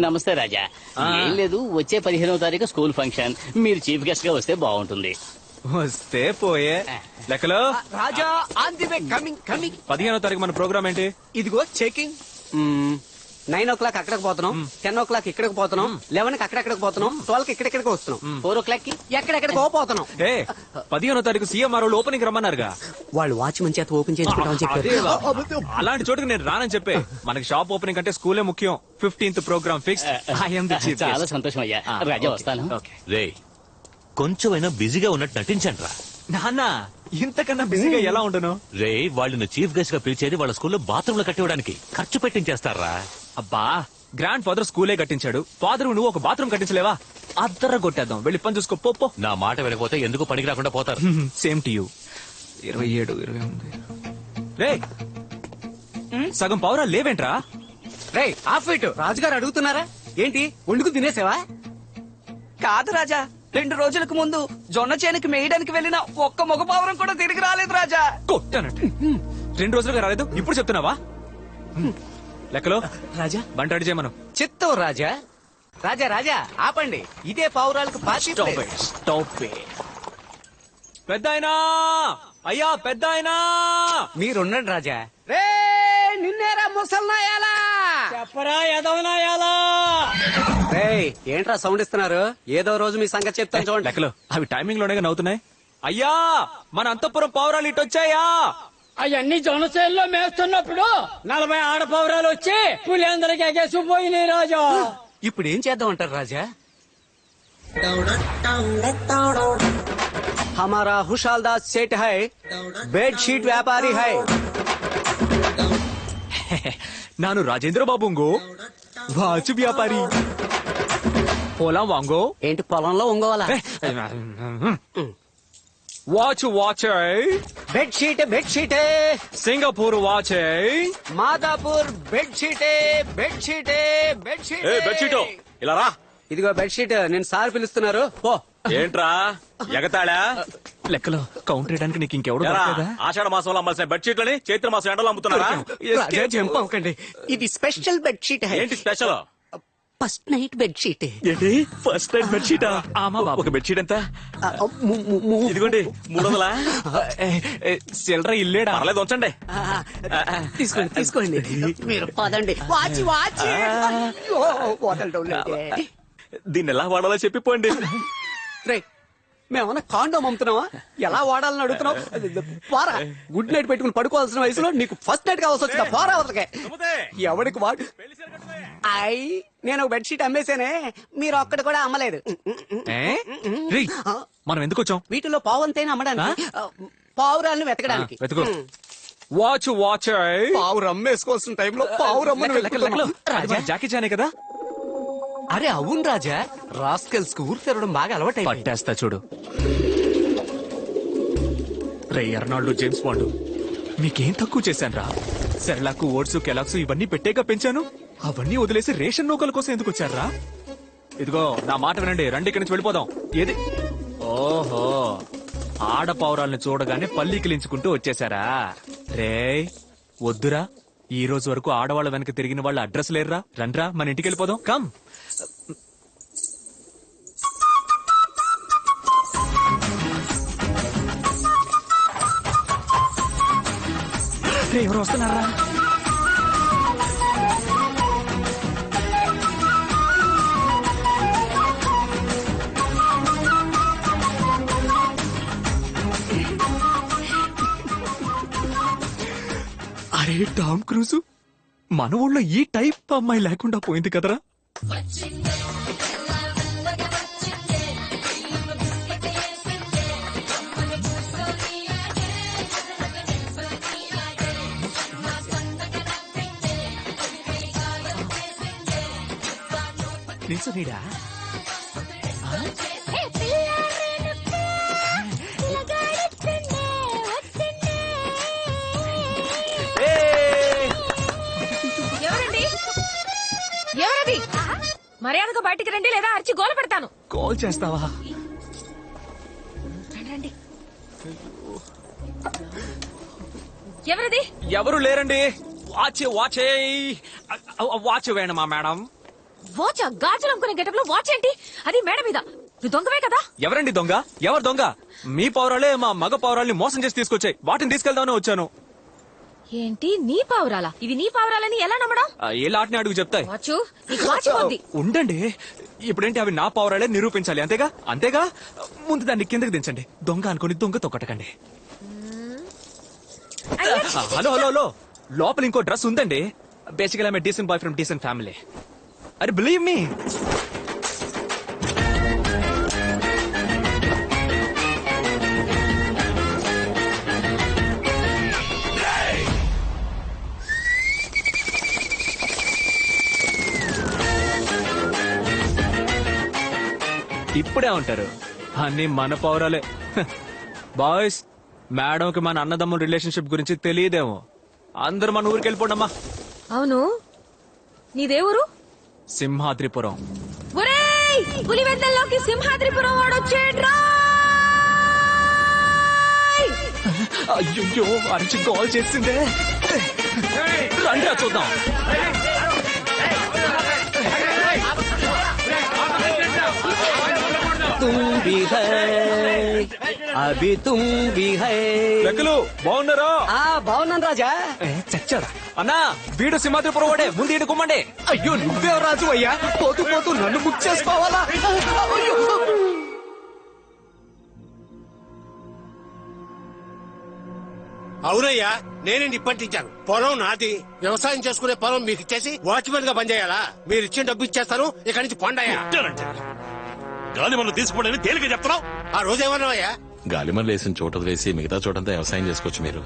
నమస్తే రాజా. ఏం లేదు, వచ్చే 15వ తారీఖు స్కూల్ ఫంక్షన్. మీరు చీఫ్ గెస్ట్ గా వస్తే బాగుంటుంది. వస్తే పోయే లెక్కలో Raja on the way coming coming. 15వ తారీఖు మన ప్రోగ్రామ్ ఏంటి? ఇదిగో చెకింగ్. 9 o'clock అక్కడికి పోతున్నాం, 10 o'clock ఇక్కడికి పోతున్నాం, 11 కి అక్కడెక్కడికి పోతున్నాం, 12 కి ఇక్కడెక్కడికి వస్తున్నాం, 4 o'clock కి ఎక్కడెక్కడికో పోతున్నాం. 15వ తారీఖు సీఎంఆర్ వాళ్ళు ఓపెనింగ్ రమ్మన్నారుగా. వాళ్ళు వాచ్మెన్ చేత ఓపెన్ చేసుకుంటామని చెప్పారు. అలాంటి చోటుకి నేను రానని చెప్పే. మనకి షాప్ ఓపెనింగ్ అంటే స్కూలే ముఖ్యం. 15th programme fix. చాలా సంతోషం అయ్యా. రాజా వస్తాను. రే కొంచెమైనా బిజీగా ఉన్నట్టు నటించండి రా. నాన్న ఇంతకన్నా బిజీగా ఎలా ఉండను? రే వాళ్ళని చీఫ్ గెస్ట్ గా పిలిచేది వాళ్ళ స్కూల్లో బాత్రూమ్ లో కట్టివ్వడానికి. ఖర్చు పెట్టించేస్తారా? అబ్బా, గ్రాండ్ ఫాదర్ స్కూలే కట్టించాడు. ఫాదర్ నువ్వు ఒక బాత్రూమ్ కట్టించలేవా? అద్దర కొట్టేద్దాం. వెళ్ళి పని చూసుకో. పో. నా మాట వినకపోతే ఎందుకు పనికి రాకుండా పోతారు. Same to you. 27, 28. రే సగం పౌరా లేవేంట్రా? రే హాఫ్ ఇట్. రాజుగారు అడుగుతున్నారా ఏంటి? వండుకు తినేసావా? కాదు రాజా, 2 రోజులకు ముందు జొన్న చేనుకి మేయడానికి వెళ్ళిన ఒక్క మగపావరం కూడా తిరిగి రాలేదు రాజా. కొట్టానంటే 2 రోజులుగా రాలేదు, ఇప్పుడు చెప్తున్నావా? లెక్కలో రాజా బంట రెడీ చేయమను. చిత్తం రాజా. రాజా రాజా ఆపండి. ఇదే పావురాలకు పాచి. పెద్దాయనా, అయ్యా పెద్దాయనా, మీరుండండి రాజా. రే నిన్నేరా ముసల్నాయాలా, చెప్పరా ఎదవనాయాలా. రే ఏంట్రా సౌండ్ ఇస్తున్నారు? ఏదో రోజు మీ సంగతి చెప్తాను చూడండి. లెక్కలో అవి టైమింగ్ లోనే నవ్వుతున్నాయి. అయ్యా మన అంతఃపురం పౌరాలు ఇటు వచ్చాయా? అవన్నీ జొన్నసేల్లో మేస్తున్నప్పుడు 40 ఆడపౌరాలు వచ్చి పులిందరికి ఎగేసిపోయినాయి రాజా. ఇప్పుడు ఏం చేద్దాం అంటారు రాజా? हमारा खुशालदास सेठ है, बेडशीट व्यापारी है. ನಾನು రాజేంద్ర బాబుంగో, వాచ్ వ్యాపారి. పొలం వాంగో. ఏంటి పొలంలో ఒంగోవాలా? Watch watch bedsheet bedsheet, Singapore watch, Madhapur bedsheet bedsheet bedsheet. Bedsheet ఇలా రా. ఇదిగో బెడ్షీట్. నేను సార్ పిలుస్తున్నారు. పో. ఏంట్రా ఎగతాళా? లెక్కలో కౌంటర్ వేయడానికి నీకు ఇంకెవడు దొరకలేదా? ఆషాఢ మాసంలో అమ్మాల్సిన బెడ్షీట్లని చైత్ర మాసం ఎండలో అమ్ముతున్నారా? రాజా జంప్ అవ్వకండి. ఇది స్పెషల్ బెడ్షీట్. ఏంటి స్పెషల్? First night bedsheet. ఏంటి ఫస్ట్ నైట్ బెడ్షీటా? ఒక బెడ్షీట్ ఎంత? ఇదిగోండి 300. చిల్లర ఇల్లేడా? పర్లేదు ఉంచండి. తీసుకోండి తీసుకోండి. మీరు పదండి. వాచి వాచి. దీన్ని ఎలా వాడాలో చెప్పిపోండి. రే మేమన్నా కాండోమ్ అమ్ముతున్నావా? ఎలా వాడాలని అడుగుతున్నావు? పోరా. గుడ్ నైట్ పెట్టుకుని పడుకోవాల్సిన వయసులో నీకు ఫస్ట్ నైట్ కావాల్సి వచ్చిందా? పోరా అవతలకే. ఎవడికి వాడు? నేను ఒక బెడ్షీట్ అమ్మేశానే, మీరు ఒక్కటి కూడా అమ్మలేదు. మనం ఎందుకు వచ్చాం? వీటిలో పావంతైనా అమ్మడానికి, పావురాలను వెతకడానికి. వెతుకో. Watch watch. పావురు అమ్మేసుకోవాల్సిన టైంలో పావురమ్మని జాకీ చానే కదా? అరే అవును రాజా. రాస్కెల్స్ కు ఊరు తిరగడం బాగా అలవాటు. పట్టేస్తా చూడు. రే ఎర్నాల్డ్, జేమ్స్ బాండ్, మీకేం తక్కువ చేశాను రా? సెర్లాకు, ఓట్స్, కెలాక్స్ ఇవన్నీ పెట్టేగా పెంచాను. అవన్నీ వదిలేసి రేషన్ నౌకల కోసం ఎందుకు వచ్చారా? ఇదిగో నా మాట వినండి, రండి ఇక్కడి నుంచి వెళ్ళిపోదాం. ఏది? ఓహో, ఆడపౌరాల్ని చూడగానే పల్లీకిలించుకుంటూ వచ్చేసారా? రే వద్దురా. ఈ రోజు వరకు ఆడవాళ్ళ వెనక తిరిగిన వాళ్ళ అడ్రస్ లేరురా. రండ్రా మన ఇంటికి వెళ్ళిపోదాం. కమ్. ఎవరు వస్తున్నారా? అరే టామ్ క్రూజ్, మన ఊళ్ళో ఈ టైప్ అమ్మాయి లేకుండా పోయింది కదరా. నిల్చోనీడా? ఎవరది? మర్యాదగా బయటికి రండి, లేదా అరిచి గోల పెడతాను. కాల్ చేస్తావా? రండి. ఎవరది? ఎవరు లేరండి. వాచ్ వాచ్ వాచ్ వేణమా మేడం? వాచ్ గాజులు అమ్ముకునే గెటప్ లో వాచ్ ఏంటి? అది మేడ మీద. నువ్వు దొంగవే కదా? ఎవరండి దొంగ? ఎవరు దొంగ? మీ పౌరాలే మా మగ పౌరాల్ని మోసం చేసి తీసుకొచ్చాయి. వాటిని తీసుకెళ్దామని వచ్చాను. ఏంటి నీ పావురాలా? ఇవి నీ పావురాలని ఎలా నమ్మడం? ఏ లాట్ని అడుగు చెప్తాయి. వాచు నీకు వాచ్ పోద్ది. ఉండండి, ఇప్పుడేంటి అవి నా పౌరాలే నిరూపించాలి. అంతేగా అంతేగా. ముందు దాన్ని కిందకి దించండి. దొంగ అనుకుని దొంగతో కొట్టకండి. హలో హలో హలో, లోపల ఇంకో డ్రెస్ ఉందండి. Basically I'm decent boy from decent family. అరే బిలీవ్ మీ. ఇప్పుడే ఉంటారు అన్ని మన పౌరాలే. బాయ్స్, మేడంకి మన అన్నదమ్ముల రిలేషన్షిప్ గురించి తెలియదేమో. అందరు మన ఊరికి వెళ్ళిపోండమ్మా. అవును, నీదేవురు? సింహాద్రిపురం. ఒరేయ్, పులివెందల్లోకి సింహాద్రిపురం వాడొచ్చేట్రా. అయ్యో, అరిచి కాల్ చేసిందే. రండిరా చూద్దాం. तुम भी है अभी तुम भी है. లెక్కలు బాగున్నారా? బాగున్నాను రాజా. చచ్చాడా? అన్నా, వీడు సింహాద్రిపురం వాడే. ముందు ఈడు కుమ్మండి. అయ్యో నువ్వే రాజు అయ్యా. పోతూ పోతూ నన్ను బుక్ చేసుకోవాలా? అయ్యో. అవునయ్యా, నేనే నిప్పంటించాను. పొలం నాది. వ్యవసాయం చేసుకునే పొలం మీకు ఇచ్చేసి వాచ్మెన్ గా పనిచేయాలా? మీరు ఇచ్చిన డబ్బు ఇచ్చేస్తాను. ఇక్కడి నుంచి పొండయ్యా. గాలి మనం తీసుకోవడానికి తేలిక చెప్తున్నావు. ఆ రోజు ఏమన్నావయ్యా? గాలిమన్ లేసిన చోట వదిలేసి మిగతా చోటంతా వ్యవసాయం చేసుకోవచ్చు. మీరు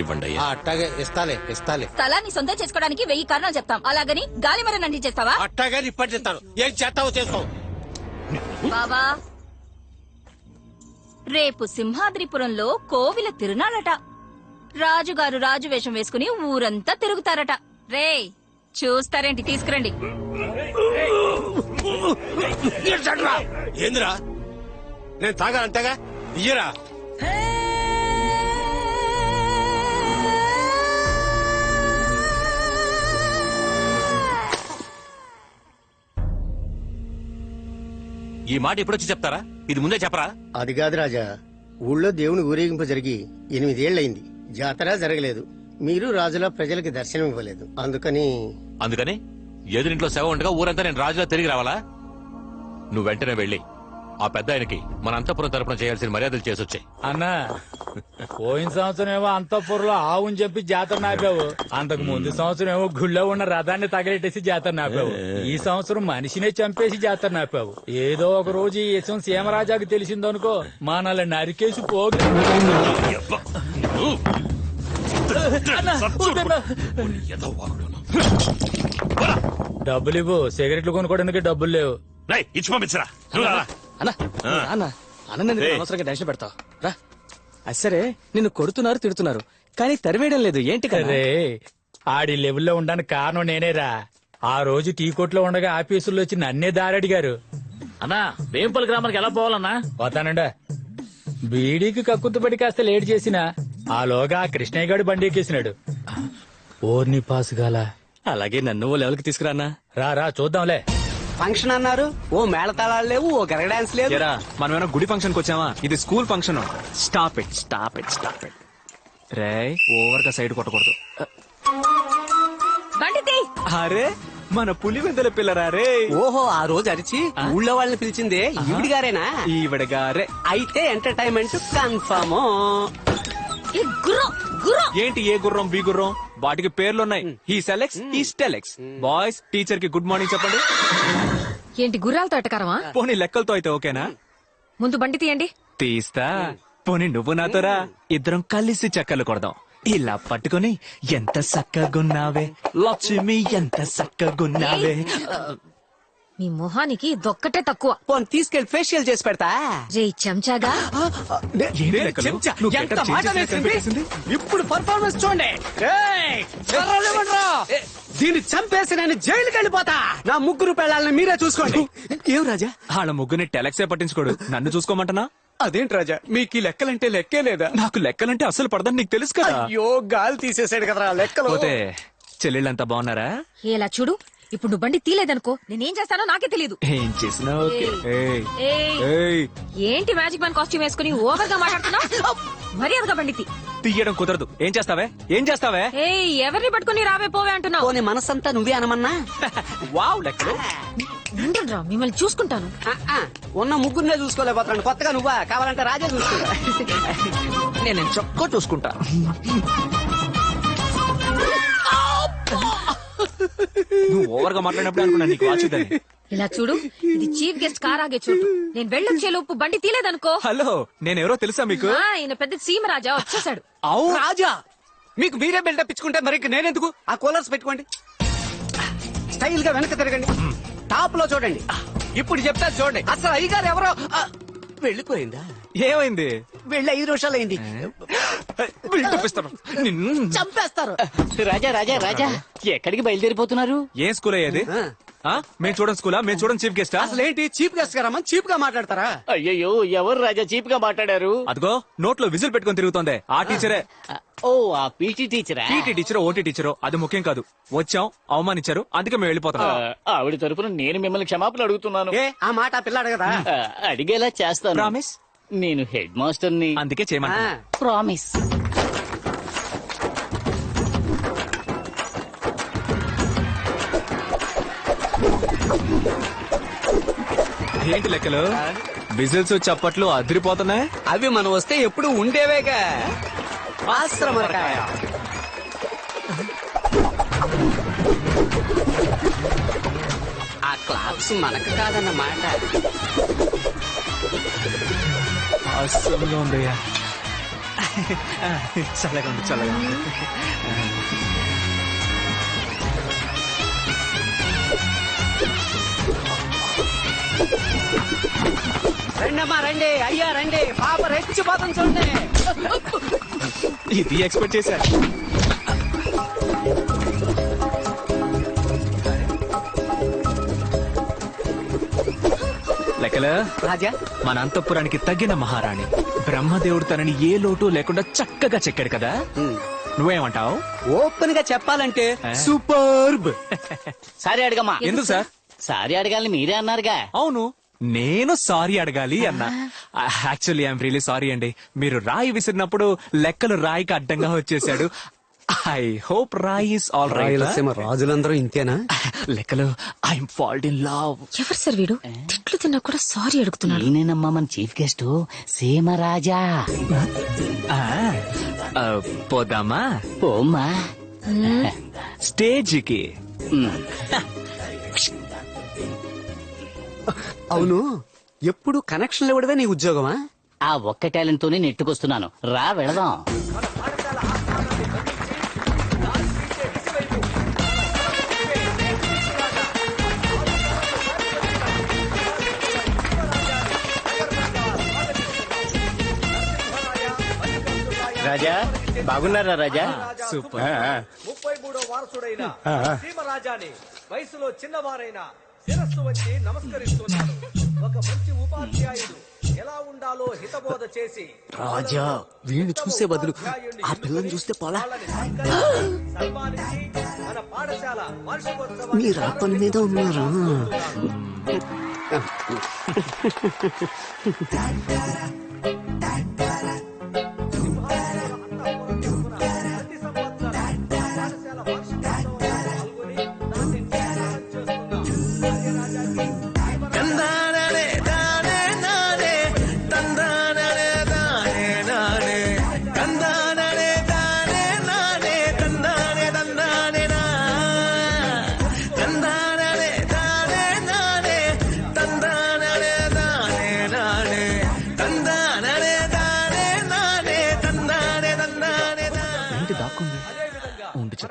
ఇవ్వండి అయ్యా. అట్టాగే ఇస్తాలే ఇస్తాలే. స్థలాన్ని సొంతం చేసుకోవడానికి 1000 కారణాలు చెప్తాం. అలాగని గాలి మరని అంటించేస్తావా? అట్టాగే నిప్పంటిస్తాను. ఏం చేస్తావో చేసుకో. బాబా, రేపు సింహాద్రిపురంలో కోవిల తిరునాళ్ళట. రాజుగారు రాజు వేషం వేసుకుని ఊరంతా తిరుగుతారట. రే చూస్తారేంటి? తీసుకురండి. ఏందిరా? నేను తాగాలంతేగా. ఇయ్యరా. ఈ మాట ఎప్పుడొచ్చి చెప్తారా? ఇది ముందే చెప్పరా? అది కాదు రాజా, ఊళ్ళో దేవుని ఊరేగింపు జరిగి 8 ఏళ్లయింది. జాతర జరగలేదు. మీరు రాజులా ప్రజలకి దర్శనం ఇవ్వలేదు. అందుకని ఎదురింట్లో శవ ఉండగా ఊరంతా నేను రాజులా తిరిగి రావాలా? నువ్వు వెంటనే వెళ్ళి ఆ పెద్ద ఆయనకి మన అంతఃపురం తరపున చేయాల్సిన మర్యాదలు చేసొచ్చాయి. అన్నా, పోయిన సంవత్సరం ఏమో అంతఃపురంలో ఆవుని చెప్పి జాతర నాపావు. అంతకు ముందు సంవత్సరం ఏమో గుళ్ళో ఉన్న రథాన్ని తగలెట్టేసి జాతర నాపావు. ఈ సంవత్సరం మనిషినే చంపేసి జాతర నాపావు. ఏదో ఒక రోజు ఈ విషయం సీమరాజాకి తెలిసిందనుకో, మనల్ని నరికేసి పోగు. డబ్బులు ఇవ్వు. సిగరెట్లు కొనుక్కోవడానికి డబ్బులు లేవు. ఇచ్చి పంపించరా. అనవసరంగా టెన్షన్ పెడతావు రా. సరే, నిన్ను కొడుతున్నారు తిడుతున్నారు కానీ తరివేయడం లేదు. ఏంటి కదా? అరే, ఆడి లెవెల్లో ఉండడానికి కారణం నేనేరా. ఆ రోజు టీ కొట్లో ఉండగా ఆఫీసుల్లో వచ్చి నన్నే దారడిగారు. అన్నా, వేంపల్లి గ్రామానికి ఎలా పోవాలన్నా? పోతానండా. బీడీకి కక్కుతుపడి కాస్త లేట్ చేసినా ఆలోగా ఆ కృష్ణయ్య గారు బండి ఎక్కేసినాడు. ఓర్ని పాసు గాల. అలాగే నన్ను ఓ లెవెల్కి తీసుకురానా. రా చూద్దాంలే. ఫంక్షన్ అన్నారు, ఓ మేళతాళాలు లేవు, ఓ గరగ డాన్స్ లేదు. మనం ఏమైనా గుడి ఫంక్షన్ కి వచ్చావా? ఇది school function. Stop it stop it stop it. Ray, over గా సైడ్ కొట్టకూడదు. అరే, మన పులివెందుల పిల్లరా రే. ఓహో, ఆ రోజు అరిచి ఊళ్ళో వాళ్ళని పిలిచిందే ఈవిడి గారేనా? ఈవిడ గారే. అయితే ఎంటర్టైన్మెంట్ కన్ఫర్మ్. ఏంటి ఏ గుర్రం బి గుర్రం? వాటికి పేర్లున్నాయి. ఈ సెలెక్స్ ఈ స్టెలెక్స్. బాయ్స్, టీచర్ కి గుడ్ మార్నింగ్ చెప్పండి. ఏంటి గుర్రాలతో ఎటకారమా? పోనీ లెక్కలతో అయితే ఓకేనా? ముందు బండి తీయండి. తీస్తా. పోనీ నువ్వు నాతోరా, ఇద్దరం కలిసి చక్కలు కొడదాం. ఇలా పట్టుకుని ఎంత సక్కగున్నావే లక్ష్మి, ఎంత సక్కగున్నావే. మీ మొహానికి దొక్కటే తక్కువ. పోనీ తీసుకెళ్లి ఫేషియల్ చేసి పెడతా. రే చెంచాగా. ఎంత మాట వేసింది. ఇప్పుడు పర్ఫార్మెన్స్ చూడండి. దీన్ని చంపేసి నేను జైలుకి వెళ్ళిపోతా. నా 3 పెళ్ళాలని మీరే చూసుకోండి. ఏం రాజా? వాళ్ళ ముగ్గురిని టెలెక్సే పట్టించుకోడు, నన్ను చూసుకోమంటనా? అదేంటి రాజా, మీకు ఈ లెక్కలంటే లెక్కే లేదా? నాకు లెక్కలంటే అసలు పడదని నీకు తెలుసు కదా. అయ్యో, గాలి తీసేసాడు కదరా లెక్కలు. పోతే చెల్లెళ్ళంతా బాగున్నారా? ఎలా చూడు, ఇప్పుడు నువ్వు బండి తీలేదనుకో నేనేం చేస్తానో నాకే తెలియదు. ఏం చేసినా ఓకే. ఏయ్, ఏయ్, ఏయ్, ఏంటి మ్యాజిక్ మ్యాన్ కాస్ట్యూమ్ వేసుకుని ఓవర్ గా మాట్లాడుతున్నావు? మర్యాదగా బండి తీ. తీయడం కుదరదు. ఏం చేస్తావే? ఏం చేస్తావే? ఏయ్, ఎవరిని పట్టుకుని రావే పోవే అంటున్నావు? పోనీ మనసంతా నువ్వే అనమన్నా. వావ్ లెక్కలు. ఉండండి రా, మిమ్మల్ని చూసుకుంటాను. ఉన్న ముగ్గురునే చూసుకోలేకపోతున్నాను, కొత్తగా నువ్వా? కావాలంటే రాజే చూసుకుంటా. నేను చొక్కా చూసుకుంటా. నువ్వు ఓవర్ గా మాట్లాడినప్పుడు అనుకున్నా నీకు వాచుదని. ఇలా చూడు, ఇది చీఫ్ గెస్ట్ కార్ ఆగే చూడు. నేను వెళ్ళొచ్చే లోపు బండి తీలేదనుకో. హలో, నేను ఎవరో తెలుసా మీకు? ఈయన పెద్ద సీమరాజా వచ్చేసాడు. రాజా మీకు మీరే బిల్డప్ ఇచ్చుకుంటే మరి నేనెందుకు? ఆ కూలర్స్ పెట్టుకోండి, స్టైల్ గా వెనక తిరగండి, టాప్ లో చూడండి. ఇప్పుడు చెప్తా చూడండి. అసలు అయ్యగారు ఎవరో వెళ్ళిపోయిందా? ఏమైంది? వెళ్ళి 5 నిమిషాలు అయింది. చంపేస్తారు. రాజా రాజా రాజా ఎక్కడికి బయలుదేరిపోతున్నారు? ఏం స్కూల్ అయ్యేది? మేము చూడండి స్కూలా? మేము చూడండి చీఫ్ గెస్ట్. అసలు ఏంటి చీఫ్ గెస్ట్ గారా? చీప్ గా మాట్లాడతారా? అయ్యయ్యో, ఎవరు రాజా చీప్ గా మాట్లాడారు? అదిగో నోట్లో విజిల్ పెట్టుకొని తిరుగుతోంది ఆ టీచరే. ఓ, ఆ పీటీ టీచరా? పీటీ టీచరో ఓటీ టీచరో అది ముఖ్యం కాదు. వచ్చాం, అవమానించారు, అందుకే మేము వెళ్ళిపోతాం. ఆవిడ తరపున నేను మిమ్మల్ని క్షమాపణ అడుగుతున్నాను. ఏ ఆ మాట ఆ పిల్ల అడగదా? అడిగేలా చేస్తాను. ప్రామిస్? నేను హెడ్ మాస్టర్ ని, అందుకే చేయమన్నా. ప్రామిస్. ఏంటి లెక్కలు? విజిల్స్ చప్పట్లు అదిరిపోతున్నాయి. అవి మనం వస్తే ఎప్పుడు ఉండేవేగా. ఆశ్రమకాయ. ఆ క్లాప్స్ మనకు కాదన్నమాట. అస్సలుగా ఉందయ్యా. చల్లగా ఉంది, చల్లగా ఉంది. రండమ్మా రండి, అయ్యా రండి, పాప రెచ్చిపోతాం చూడండి. ఇది ఎక్స్పెక్ట్ చేశా. లెక్కలు రాజా మన అంతఃపురానికి తగిన మహారాణి. బ్రహ్మదేవుడు తనని ఏ లోటు లేకుండా చక్కగా చెక్కాడు కదా. నువ్వేమంటావు? ఓపెన్ గా చెప్పాలంటే సూపర్బ్. సారీ అడగమ్మా. ఎందుకు సార్? సారీ అడగాలని మీరే అన్నారుగా. అవును, నేను సారీ అడగాలి అన్నా. యాక్చువల్లీ ఐఎమ్ రియలీ సారీ అండి. మీరు రాయి విసిరినప్పుడు లెక్కలు రాయికి అడ్డంగా వచ్చేసాడు. I hope Rai is all right. రాజులందరూ ఇంతేనా? లెక్కలు ఐఎమ్ ఫాల్ట్ ఇన్ లవ్. ఎవరు సార్ వీడు? తిట్లు తిన్నా కూడా సారీ అడుగుతున్నాడు. నేనేనమ్మా మన చీఫ్ గెస్ట్ సీమరాజా. పోదామా? ఓమ్మా స్టేజ్కి. అవును, ఎప్పుడు కనెక్షన్లు ఇవ్వడమే నీ ఉద్యోగమా? ఆ ఒక్క టాలెంట్ తోనే నెట్టుకొస్తున్నాను. రా వెళదాం. రాజా బాగున్నారా? రాజా సూపర్. 33వ వారసుడైన సీమరాజాని వయసులో చిన్నవారైన శిరస్సు వచ్చి నమస్కరిస్తున్నాను. ఒక మంచి ఉపాధ్యాయుడు ఎలా ఉండాలో హితబోధ చేసి రాజా వీడిని చూసే బదులు ఆ పిల్లని చూస్తే పోలా. సన్మానించి మన పాఠశాల వార్షికోత్సవాన్ని మీరు ఆ పని మీద ఉన్నారా?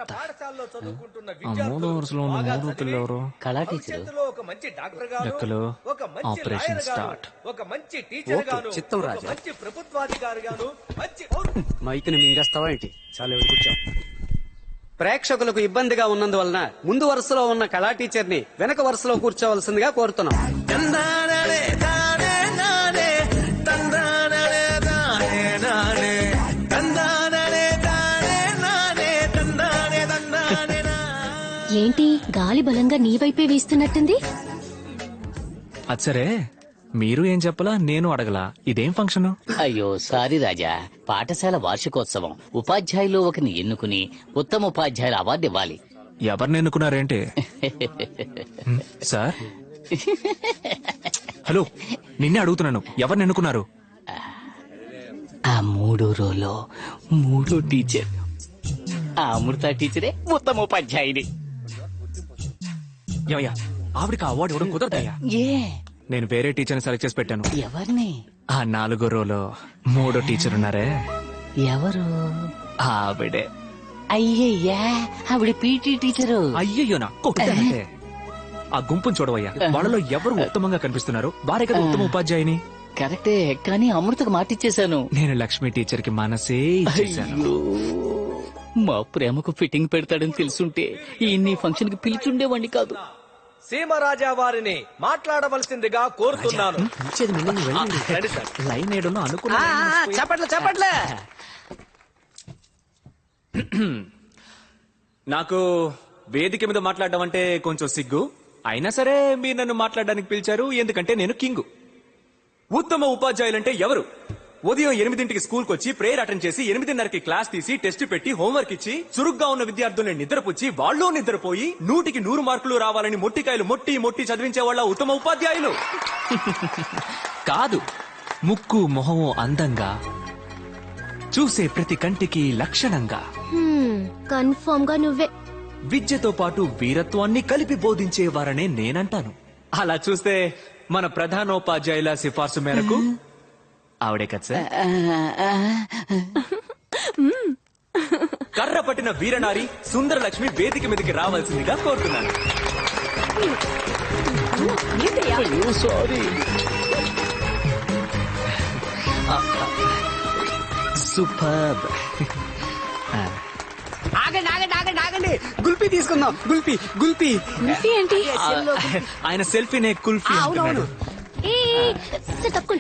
పాఠశాలలో చదువుకుంటున్న మూడో వరుసలో ఉన్న మూడో పిల్ల ఎవరు? కళా టీచర్. ఒక మంచి డాక్టర్ గాను, లెక్కలు ఒక మంచి ఆపరేషన్ లాయర్ గాను, స్టార్ట్. ఒక మంచి టీచర్ గాను, చిత్తం ఒక రాజా. మంచి ప్రభుత్వాధికారి గాను, మంచి మైకుని మింగేస్తావా ఏంటి? చాలా కూర్చో. ప్రేక్షకులకు ఇబ్బందిగా ఉన్నందువలన ముందు వరుసలో ఉన్న కళా టీచర్ ని వెనక వరుసలో కూర్చోవలసిందిగా కోరుతున్నాం. ఏంటి గాలి గాలి బలంగా నీ వైపే వీస్తున్నట్టుంది. అది సరే, మీరు ఏం చెప్పలా, నేను అడగలా. ఇదేం ఫంక్షన్? అయ్యో సారీ రాజా, పాఠశాల వార్షికోత్సవం. ఉపాధ్యాయులు ఒకరిని ఎన్నుకుని ఉత్తమ ఉపాధ్యాయుల అవార్డు ఇవ్వాలి. ఎవరిని ఎన్నుకున్నారేంటి? సార్, హలో, నిన్నే అడుగుతున్నాను, ఎవరిని ఎన్నుకున్నారు? ఆ 3 రోలో 3 టీచర్. ఆ అమృత టీచరే ఉత్తమ ఉపాధ్యాయుని. ఏమయ్యా, ఆవిడకి ఆ అవార్డు ఇవ్వడం కుదరదయ్యా. ఏ నేను వేరే టీచర్ని సెలెక్ట్ చేసి పెట్టాను. ఎవరిని? ఆ 4 రోలో 3 టీచర్ ఉన్నారే, ఎవరు? ఆవిడే. అయ్యయ్యా, ఆవిడ పీటీ టీచరు. అయ్యయ్యో, నా కొట్టానంటే. ఆ గుంపును చూడవయ్యా, వాళ్ళలో ఎవరు ఉత్తమంగా కనిపిస్తున్నారు? వారే కదా ఉత్తమ ఉపాధ్యాయుని. కరెక్టే, కానీ అమృతకు మాటిచ్చేశాను. నేను లక్ష్మి టీచర్ కి మనసే ఇచ్చేశాను. అయ్యో, మా ప్రేమకు ఫిట్టింగ్ పెడతాడని తెలుసుంటే ఈ ఫంక్షన్ కి పిలిచుండేవాడిని కాదు. సీమరాజా వారిని మాట్లాడవలసిందిగా కోరుతున్నాను. రండి సార్. లైన్ ఏడులో అనుకున్నా. చెప్పట్లే. నాకు వేదిక మీద మాట్లాడడం అంటే కొంచెం సిగ్గు. అయినా సరే మీరు నన్ను మాట్లాడడానికి పిలిచారు, ఎందుకంటే నేను కింగు. ఉత్తమ ఉపాధ్యాయులంటే ఎవరు? ఉదయం 8ంటికి స్కూల్కి వచ్చి ప్రేయర్ అటెండ్ చేసి 8:30కి క్లాస్ తీసి టెస్ట్ పెట్టి హోంవర్క్ ఇచ్చి చురుగ్గా ఉన్న విద్యార్థుల్ని నిద్రపుచ్చి వాళ్ళు నిద్రపోయి 100కి 100 మార్కులు రావాలని మొట్టికాయలు మొట్టి చదివించే వాళ్ళ ఉత్తమ ఉపాధ్యాయులు కాదు. ముక్కు మొహము అందంగా, చూసే ప్రతి కంటికి లక్షణంగా, కన్ఫర్మ్ గా నువ్వే. విద్యతో పాటు వీరత్వాన్ని కలిపి బోధించేవారనే నేనంటాను. అలా చూస్తే మన ప్రధానోపాధ్యాయుల సిఫార్సు మేరకు ఆవిడే కదా సార్. కర్ర పట్టిన వీరనారి సుందరలక్ష్మి వేదిక మీదకి రావాల్సిందిగా కోరుతున్నాను. సారీ. సూపర్. ఆగండి. గుల్పీ తీసుకుందాం. గుల్పీ. కుల్ఫీ ఏంటి? ఆయన సెల్ఫీనే కుల్ఫీ అంటున్నాడు. తక్కువ